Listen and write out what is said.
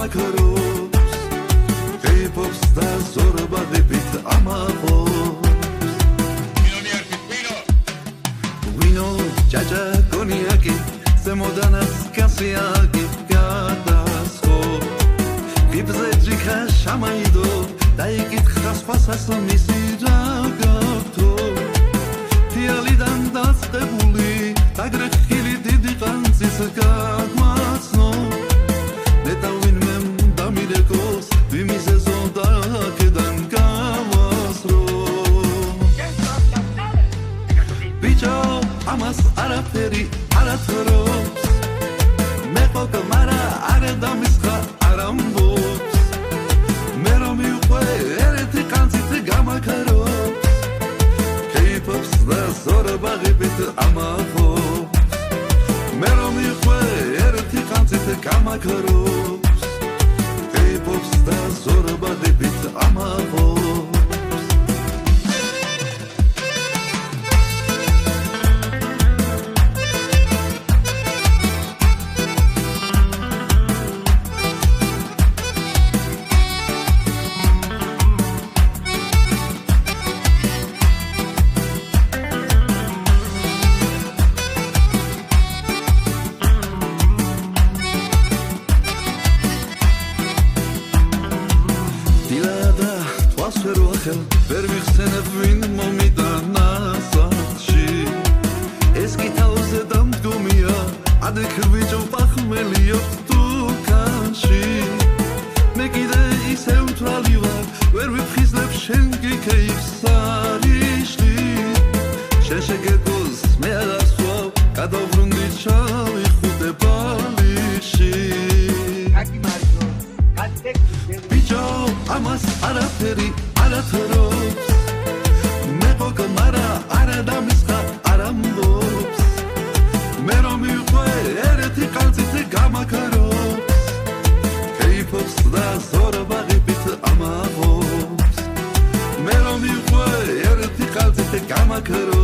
გამაქრობს კეიფობს და ზორბადებით ამაყობს ვინო ჯაჯა გონიაკი ზემოდანაც გასიაკი გადასხო გიბზე ჯიქა შამაიდო დაიკითხა სხვასაც მისი რა გაქვთო თიალიდან დაწყებული დაგრეხილი დიდი ყანწის გაგვაცნო ნეტა ვინმე უნდა მიდეკოს ვიმიზეზო და აქედან გავასრო ბიჭო ამას არაფერი არათრობს მე ყოկმარა არ დამისხა არ ამბობს მე რომ მიყვე ერთი ყანწით გამაქრობს კეიფობს და ზორბაღებით ამაყობს მე რომ მიყვე ერთი ყანწით გამაქრობს კეიფობს და ზორბაღებით ამაყობს ვერ ვიხსენებ ვინ მომიტანა სახში ეს კი თავზე დამდგომია ადექვიჭო პახმელიო თუკანში მე კიდე ისევ თვალი ვარ ვერ ვიფხიზლებ შენ გიქეიფს არიშლი შეშეგეკოს მე აღასვავ გადავბრუნდი ჩავიხუტე ბალიში ბიჭო ამას არაფერი არათრობს მე ყოկმარა არ დამისხა არ ამბობს მე რომ მიყვე ერთი ყანწით გამაქრობს კეიფობს და ზორბაღებით ამაყობს მე რომ მიყვე ერთი ყანწით გამაქრობს